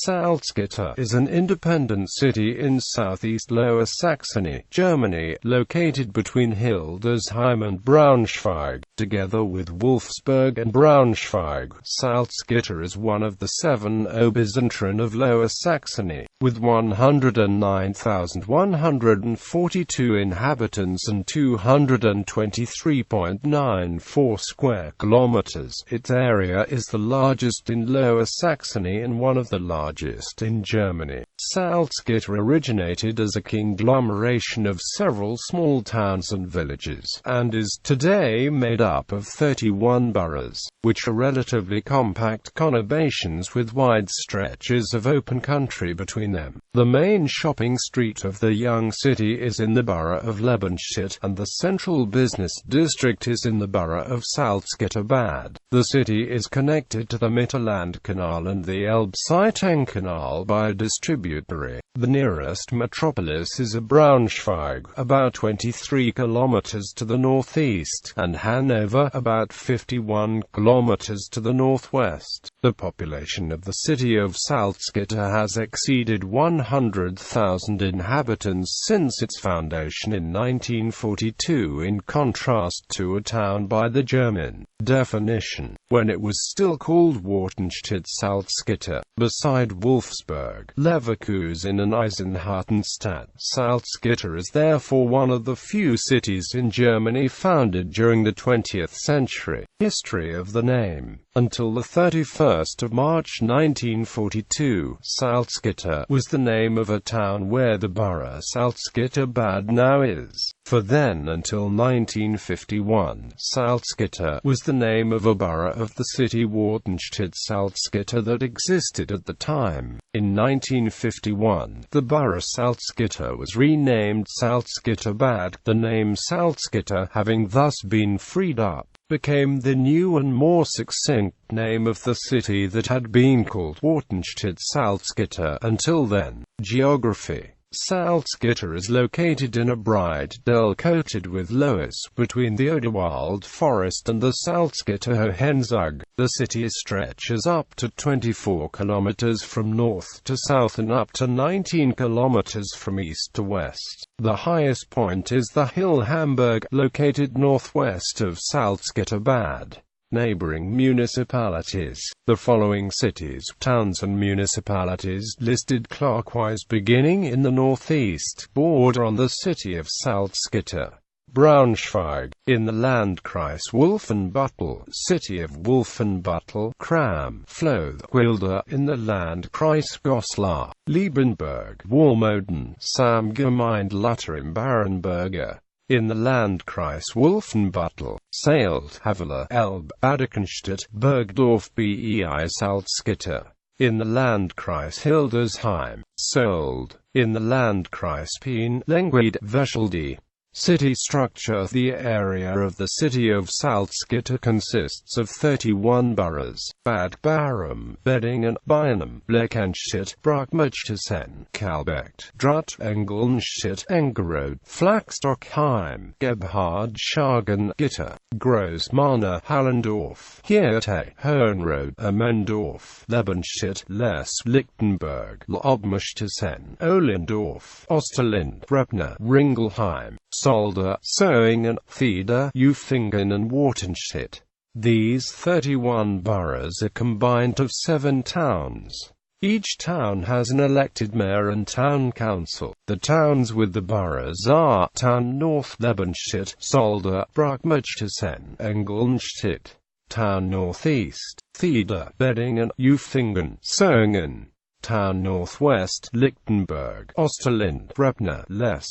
Salzgitter is an independent city in southeast Lower Saxony, Germany, located between Hildesheim and Braunschweig. Together with Wolfsburg and Braunschweig, Salzgitter is one of the 7 Oberzentren of Lower Saxony, with 109,142 inhabitants and 223.94 square kilometers. Its area is the largest in Lower Saxony and one of the largest in Germany. Salzgitter originated as a conglomeration of several small towns and villages, and is today made up of 31 boroughs, which are relatively compact conurbations with wide stretches of open country between them. The main shopping street of the young city is in the borough of Liebenschitt, and the central business district is in the borough of Salzgitter Bad. The city is connected to the Mittelland Canal and the Elbe-Seitenkanal Canal by a distributary. The nearest metropolis is Braunschweig, about 23 kilometers to the northeast, and Hanover, about 51 kilometers to the northwest. The population of the city of Salzgitter has exceeded 100,000 inhabitants since its foundation in 1942, in contrast to a town by the German definition, when it was still called Originated Salzgitter. Beside Wolfsburg, Leverkusen and Eisenhüttenstadt, Salzgitter is therefore one of the few cities in Germany founded during the 20th century. History of the name. Until the 31st of March 1942, Salzgitter was the name of a town where the borough Salzgitter Bad now is. For then until 1951, Salzgitter was the name of a borough of the city Wartenstedt Salzgitter that existed at the time. In 1951, the borough Salzgitter was renamed Salzgitter Bad. The name Salzgitter, having thus been freed up, became the new and more succinct name of the city that had been called Wartenstedt Salzgitter until then. Geography. Salzgitter is located in a bright dell coated with loess, between the Oderwald forest and the Salzgitter Hohenzug. The city stretches up to 24 kilometers from north to south and up to 19 kilometers from east to west. The highest point is the hill Hamburg, located northwest of Salzgitter Bad. Neighboring municipalities. The following cities, towns and municipalities listed clockwise beginning in the northeast, border on the city of Salzgitter. Braunschweig, in the Landkreis Wolfenbüttel, city of Wolfenbüttel. Kram, Floth-Wilder, in the Landkreis Goslar. Liebenberg, Walmoden, Samgemeinde Lutter-im-Barenberger, in the Landkreis Wolfenbüttel. Salt, Haveler, Elbe, Badekenstedt, Bergdorf bei Salzgitter, in the Landkreis Hildesheim. Sold, in the Landkreis Pien. Lenguade, Veschelde. City structure. The area of the city of Salzgitter consists of 31 boroughs: Bad Barum, Beddingen, Beinum, Blekenstedt, Bruckmühlhausen, Kalbecht, Drut, Engelnstedt, Engerode, Flachstockheim, Gebhardhagen, Gitter, Großmarne, Hallendorf, Hirte, Hohenrode, Amendorf, Lebenstedt, Less, Lichtenberg, Lobmühlhausen, Ohlendorf, Osterlind, Brebner, Ringelheim, Solder, Soingen, Thieder, Eufingen and Wartenstedt. These 31 boroughs are combined of 7 towns. Each town has an elected mayor and town council. The towns with the boroughs are Town North, Lebenstedt, Solder, Bruckmühlhausen, Engelnstedt. Town Northeast, Thieder, Beddingen, Eufingen, Soingen. Town Northwest, Lichtenberg, Osterlind, Brebner, Less.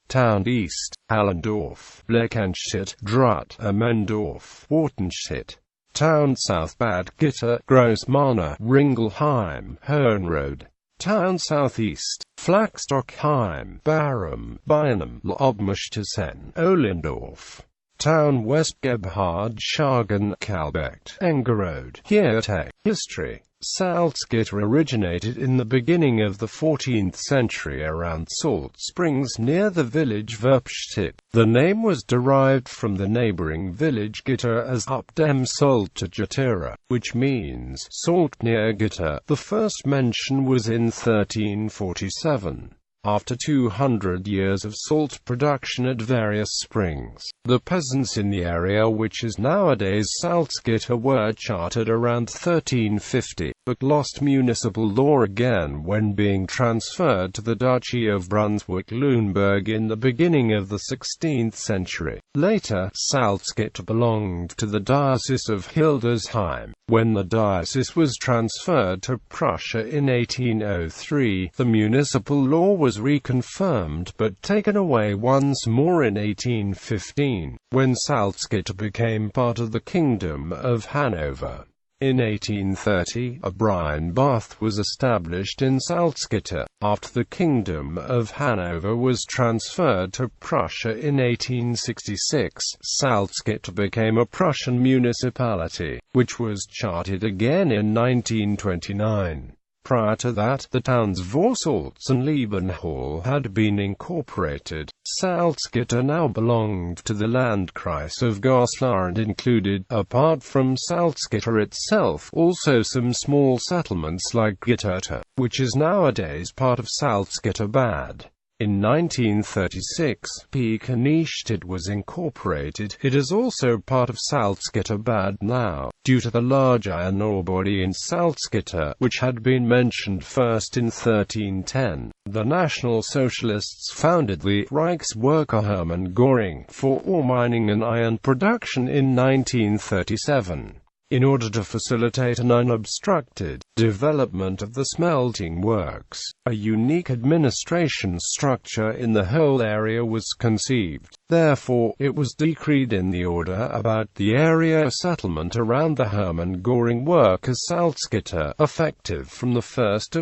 Town East, Hallendorf, Blekenstedt, Drut, Amendorf, Wartenstedt. Town South, Bad Gitter, Großmarne, Ringelheim, Hohenrode. Town Southeast, Flachstockheim, Barum, Beinum, Lobmühlhausen, Ohlendorf. Town West, Gebhardhagen, Kalbecht, Engerode. Hirte. History. Salzgitter originated in the beginning of the 14th century around salt springs near the village Werpstedt. The name was derived from the neighboring village Gitter as up dem Salzgitter, which means salt near Gitter. The first mention was in 1347. After 200 years of salt production at various springs, the peasants in the area which is nowadays Salzgitter were chartered around 1350, but lost municipal law again when being transferred to the Duchy of Brunswick-Luneburg in the beginning of the 16th century. Later, Salzgitter belonged to the Diocese of Hildesheim. When the diocese was transferred to Prussia in 1803, the municipal law was reconfirmed but taken away once more in 1815, when Salzgitter became part of the Kingdom of Hanover. In 1830, a brine bath was established in Salzgitter. After the Kingdom of Hanover was transferred to Prussia in 1866, Salzgitter became a Prussian municipality, which was chartered again in 1929. Prior to that, the towns Vorsalz and Liebenhall had been incorporated. Salzgitter now belonged to the Landkreis of Goslar and included, apart from Salzgitter itself, also some small settlements like Gitterte, which is nowadays part of Salzgitter Bad. In 1936, Piekenstedt was incorporated. It is also part of Salzgitter Bad now, due to the large iron ore body in Salzgitter, which had been mentioned first in 1310. The National Socialists founded the Reichswerke Hermann Göring for ore mining and iron production in 1937. In order to facilitate an unobstructed development of the smelting works, a unique administration structure in the whole area was conceived. Therefore, it was decreed in the order about the area settlement around the Hermann Göring work as Salzgitter, effective from 1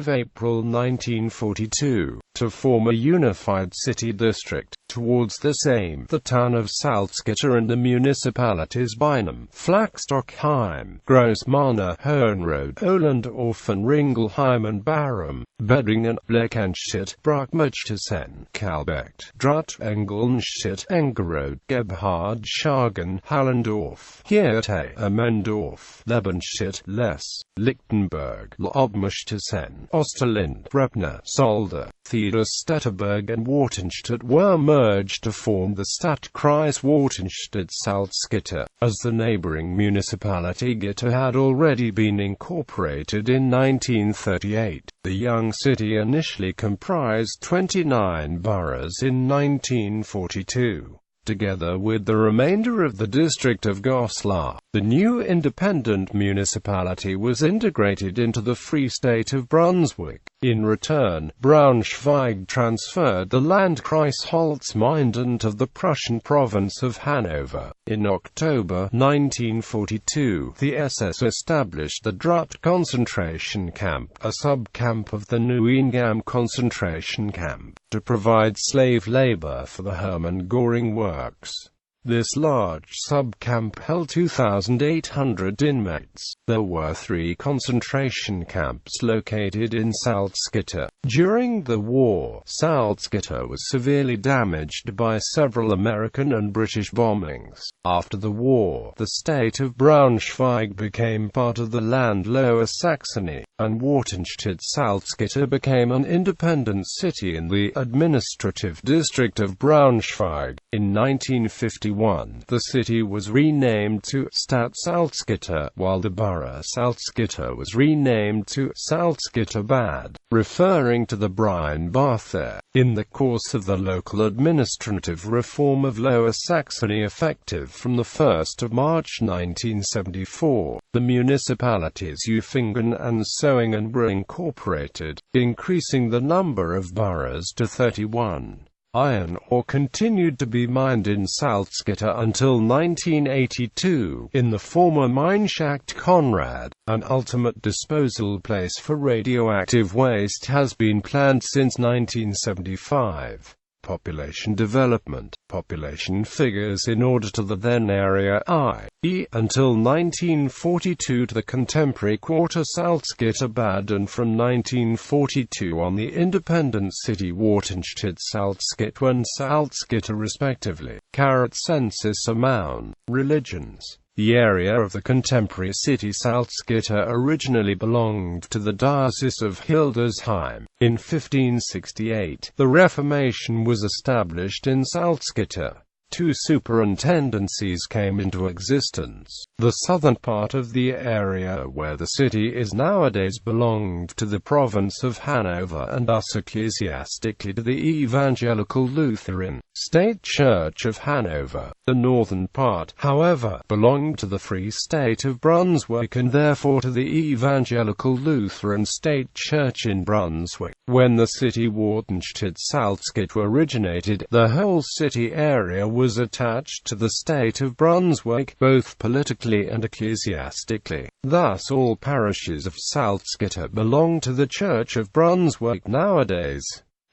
April 1942, to form a unified city district. Towards this aim, the town of Salzgitter and the municipalities Beinum, Flachstockheim, Großmarne, Hohenrode, Ohlendorf and Ringelheim and Barum, Beddingen, Bleckenstedt, Bruckmühlhausen, Kalbecht, Drutt, Engelnstedt, Engerode, Gebhard, Schagen, Hallendorf, Hirte, Amendorf, Lebenstedt, Less, Lichtenberg, Lobmühlhausen, Osterlind, Brebner, Solder, Theodor-Stetterberg and Wartenstedt were merged to form the Stadtkreis Wartenstedt-Salzgitter, as the neighboring municipality Gitter had already been incorporated in 1938. The young city initially comprised 29 boroughs in 1942. Together with the remainder of the district of Goslar, the new independent municipality was integrated into the Free State of Brunswick. In return, Braunschweig transferred the Landkreis Holzminden to the Prussian province of Hanover. In October 1942, the SS established the Drutt concentration camp, a sub-camp of the Neuengamme concentration camp, to provide slave labor for the Hermann Göring works. This large sub-camp held 2,800 inmates. There were 3 concentration camps located in Salzgitter. During the war, Salzgitter was severely damaged by several American and British bombings. After the war, the state of Braunschweig became part of the land Lower Saxony, and Wartenstedt-Salzgitter became an independent city in the administrative district of Braunschweig. In 1951, the city was renamed to Stadt Salzgitter, while the borough Salzgitter was renamed to Salzgitter Bad, referring to the brine bath there. In the course of the local administrative reform of Lower Saxony effective from 1 March 1974, the municipalities Uffingen and Soingen were incorporated, increasing the number of boroughs to 31. Iron ore continued to be mined in Salzgitter until 1982, in the former Mineschacht Konrad. An ultimate disposal place for radioactive waste has been planned since 1975. population development, population figures in order to the then area i.e. until 1942 to the contemporary quarter Salzgitter Bad, and from 1942 on the independent city Salzgitter and Salzgitter respectively. Census amount. Religions. The area of the contemporary city Salzgitter originally belonged to the Diocese of Hildesheim. In 1568, the Reformation was established in Salzgitter. Two superintendencies came into existence. The southern part of the area where the city is nowadays belonged to the province of Hanover and thus ecclesiastically to the Evangelical Lutheran State Church of Hanover. The northern part, however, belonged to the Free State of Brunswick and therefore to the Evangelical Lutheran State Church in Brunswick. When the city Salzgitter originated, the whole city area was attached to the state of Brunswick, both politically and ecclesiastically. Thus all parishes of Salzgitter belong to the Church of Brunswick nowadays.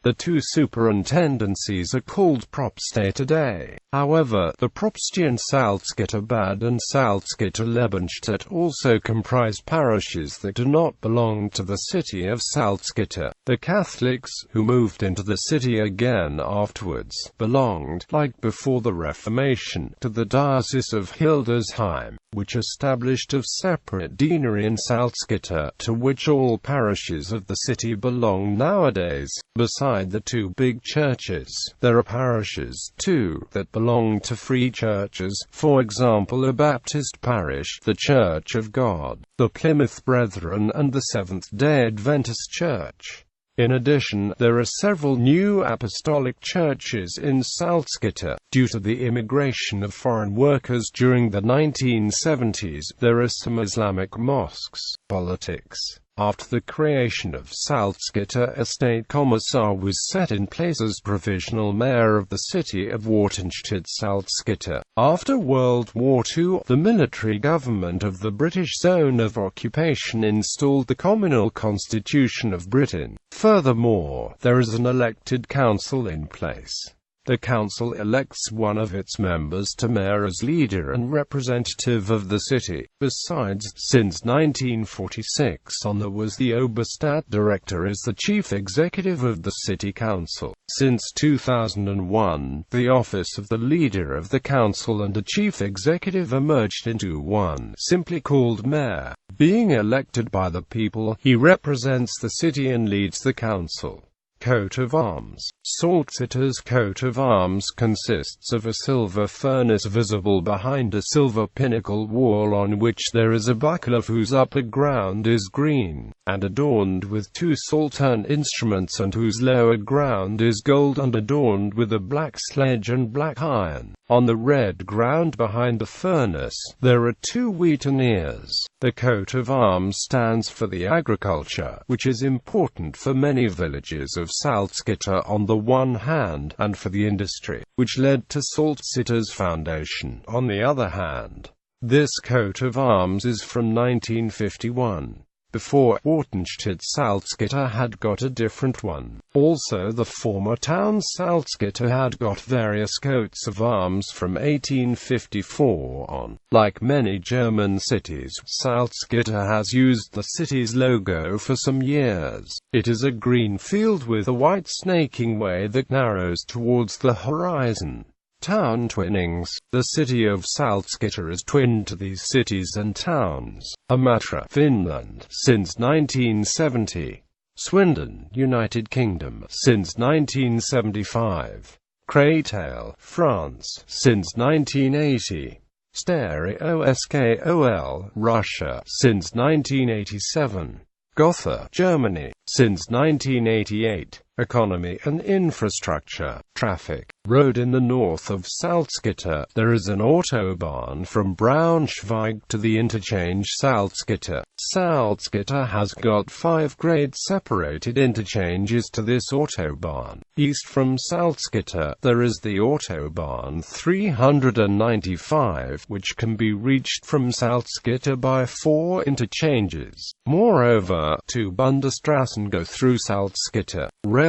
The two superintendencies are called Propstei today. However, the Propstien Salzgitter Bad and Salzgitter Lebenstadt also comprise parishes that do not belong to the city of Salzgitter. The Catholics, who moved into the city again afterwards, belonged, like before the Reformation, to the Diocese of Hildesheim, which established a separate deanery in Salzgitter, to which all parishes of the city belong nowadays. Beside the two big churches, there are parishes, too, that belong to free churches, for example a Baptist parish, the Church of God, the Plymouth Brethren and the Seventh-day Adventist Church. In addition, there are several new apostolic churches in Salzgitter. Due to the immigration of foreign workers during the 1970s, there are some Islamic mosques. Politics. After the creation of Salzgitter, a state commissar was set in place as provisional mayor of the city of Salzgitter. After World War II, the military government of the British zone of occupation installed the Communal Constitution of Britain. Furthermore, there is an elected council in place. The council elects one of its members to mayor as leader and representative of the city. Besides, since 1946 on, there was the Oberstadt director as the chief executive of the city council. Since 2001, the office of the leader of the council and the chief executive emerged into one, simply called mayor. Being elected by the people, he represents the city and leads the council. Coat of arms. Salzgitter's coat of arms consists of a silver furnace visible behind a silver pinnacle wall on which there is a buckler whose upper ground is green, and adorned with two saltern instruments, and whose lower ground is gold and adorned with a black sledge and black iron. On the red ground behind the furnace, there are two wheaten ears. The coat of arms stands for the agriculture, which is important for many villages of Salzgitter on the one hand, and for the industry, which led to Salzgitter's foundation, on the other hand. This coat of arms is from 1951. Before Salzgitter had got a different one. Also the former town Salzgitter had got various coats of arms from 1854 on. Like many German cities, Salzgitter has used the city's logo for some years. It is a green field with a white snaking way that narrows towards the horizon. Town twinnings. The city of Salzgitter is twinned to these cities and towns: Imatra, Finland, since 1970; Swindon, United Kingdom, since 1975; Créteil, France, since 1980; Stereoskol, Russia, since 1987; Gotha, Germany, since 1988. Economy and infrastructure. Traffic. Road. In the north of Salzgitter, there is an autobahn from Braunschweig to the interchange Salzgitter. Salzgitter has got 5 grade-separated interchanges to this autobahn. East from Salzgitter, there is the Autobahn 395, which can be reached from Salzgitter by 4 interchanges. Moreover, 2 Bundesstraßen go through Salzgitter. Railway.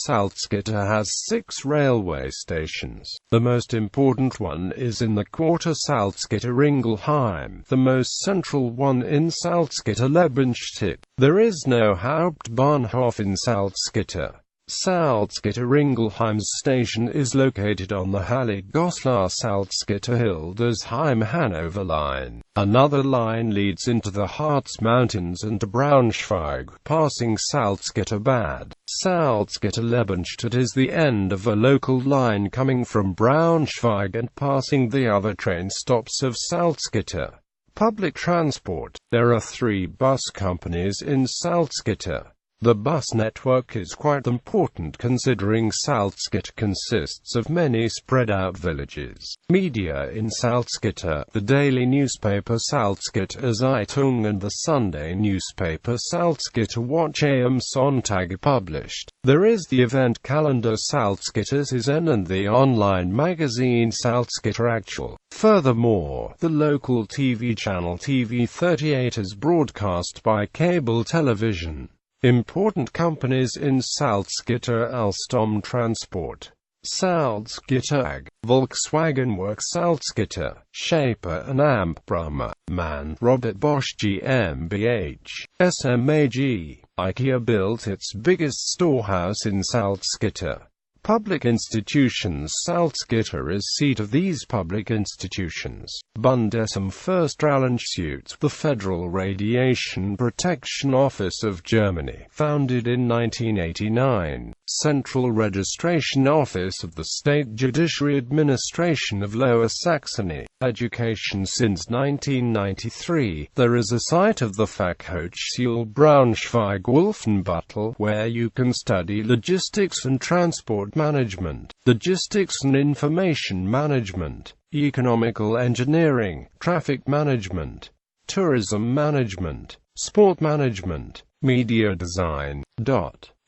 Salzgitter has 6 railway stations. The most important one is in the quarter Salzgitter Ingelheim, the most central one in Salzgitter-Lebenstadt. There is no Hauptbahnhof in Salzgitter. Salzgitter Ingelheim's station is located on the Halle-Goslar-Salzgitter-Hildesheim-Hanover line. Another line leads into the Harz Mountains and to Braunschweig, passing Salzgitter-Bad. Salzgitter-Lebenstadt is the end of a local line coming from Braunschweig and passing the other train stops of Salzgitter. Public transport. There are 3 bus companies in Salzgitter. The bus network is quite important considering Salzgitter consists of many spread-out villages. Media in Salzgitter: the daily newspaper Salzgitter Zeitung and the Sunday newspaper Salzgitter Watch am Sonntag published. There is the event calendar Salzgitter Saison and the online magazine Salzgitter Actual. Furthermore, the local TV channel TV38 is broadcast by cable television. Important companies in Salzgitter: Alstom Transport, Salzgitter AG, Volkswagen Works Salzgitter, Schaefer and Amp-Brummer, MAN, Robert Bosch GmbH, SMAG. IKEA built its biggest storehouse in Salzgitter. Public institutions. Salzgitter is seat of these public institutions: Bundesamt für Strahlenschutz, the Federal Radiation Protection Office of Germany, founded in 1989, Central Registration Office of the State Judiciary Administration of Lower Saxony, Education. Since 1993, there is a site of the Fachhochschule Braunschweig-Wolfenbüttel, where you can study logistics and transport management, logistics and information management, economical engineering, traffic management, tourism management, sport management, media design.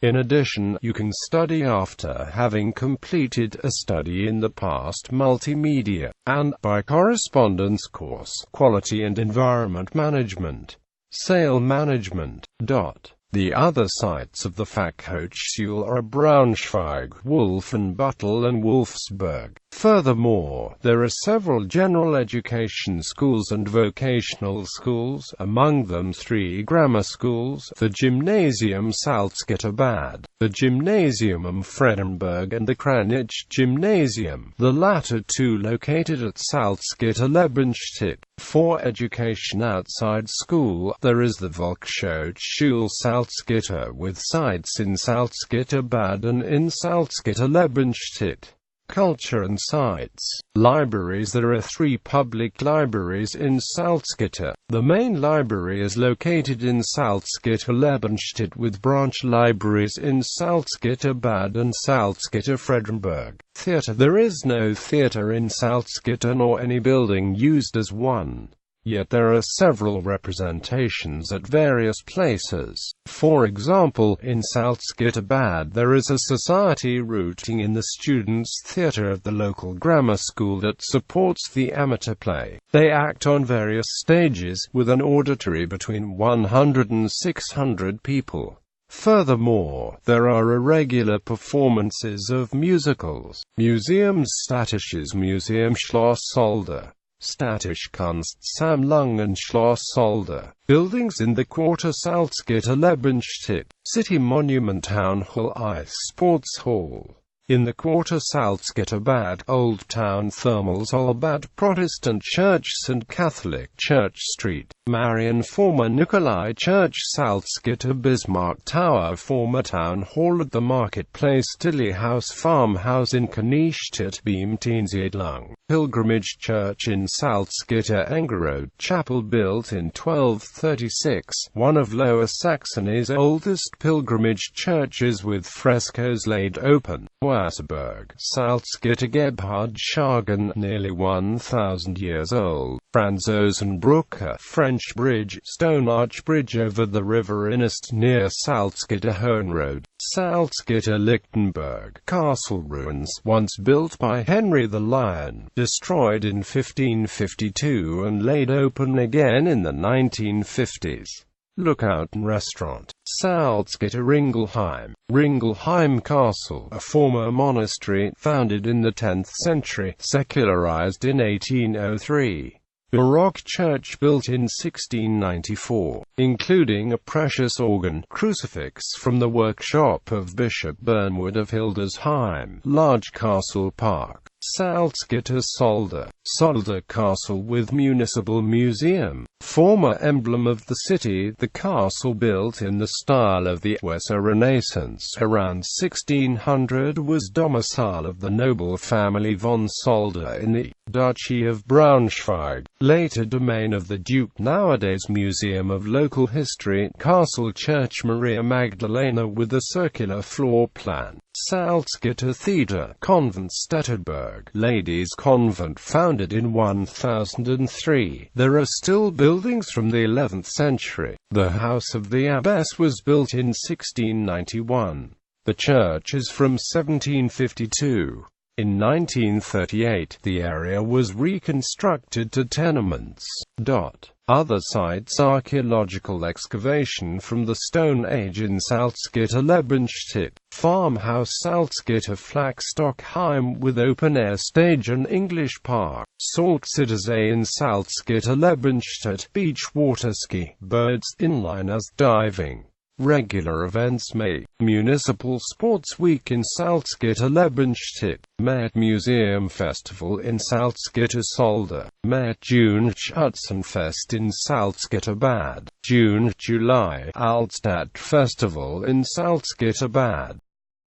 In addition, you can study after having completed a study in the past multimedia, and by correspondence course, quality and environment management, sale management. The other sites of the Fachhochschule are Braunschweig, Wolfenbüttel and Wolfsburg. Furthermore, there are several general education schools and vocational schools, among them 3 grammar schools: the Gymnasium Salzgitter Bad, the Gymnasium am Fredenberg and the Kranich Gymnasium, the latter 2 located at Salzgitter Lebenstadt. For education outside school, there is the Volkshochschule Salzgitter with sites in Salzgitter Bad and in Salzgitter Lebenstadt. Culture and sites. Libraries. There are 3 public libraries in Salzgitter. The main library is located in Salzgitter Lebenstadt with branch libraries in Salzgitter Bad and Salzgitter Fredenberg. Theatre. There is no theatre in Salzgitter nor any building used as one. Yet there are several representations at various places. For example, in Salzgitter Bad there is a society rooting in the students' theatre of the local grammar school that supports the amateur play. They act on various stages, with an auditory between 100 and 600 people. Furthermore, there are irregular performances of musicals. Museums. Statisches Museum Schloss Solda, Statische Kunstsammlung and Schloss Solda. Buildings in the quarter Salzgitter Lebenstadt. City Monument, Town Hall, Ice Sports Hall. In the quarter Salzgitter Bad, Old Town, Thermalsaal Bad, Protestant Church, St. Catholic Church Street, Marian, former Nikolai Church, Salzgitter Bismarck Tower, former Town Hall at the Marketplace, Tilly House Farmhouse in Kniestadt, Beamtensiedlung, Pilgrimage Church in Salzgitter, Engerode Chapel, built in 1236, one of Lower Saxony's oldest pilgrimage churches with frescoes laid open. Wasserburg, Salzgitter Gebhardshagen, nearly 1,000 years old. Franzosenbrücke, French bridge, stone arch bridge over the river Innest near Salzgitter Hohenrode. Salzgitter Lichtenberg, castle ruins, once built by Henry the Lion, destroyed in 1552 and laid open again in the 1950s. Lookout and restaurant. Salzgitter Ringelheim. Ringelheim Castle, a former monastery, founded in the 10th century, secularized in 1803. Baroque church built in 1694, including a precious organ, crucifix from the workshop of Bishop Bernward of Hildesheim. Large castle park. Salzgitter Solder. Solder Castle with municipal museum. Former emblem of the city, the castle built in the style of the Weser Renaissance around 1600 was domicile of the noble family von Solder in the Duchy of Braunschweig, later domain of the Duke. Nowadays Museum of Local History. Castle Church Maria Magdalena with a circular floor plan. Salzgitter Theater. Convent Stetterberg. Ladies' Convent founded in 1003. There are still buildings from the 11th century. The house of the abbess was built in 1691. The church is from 1752. In 1938, the area was reconstructed to tenements. Other sites: archaeological excavation from the Stone Age in Salzgitter Lebensstadt. Farmhouse Salzgitter Flachstockheim with open-air stage and English park. Salzgittersee in Salzgitter Lebensstadt. Beach waterski, birds, inliners, diving. Regular events: May. Municipal Sports Week in Salzgitter Lebensstadt. May. Museum Festival in Salzgitter Solder. May. June. Schützenfest in Salzgitter Bad. June. July. Altstadt Festival in Salzgitter Bad.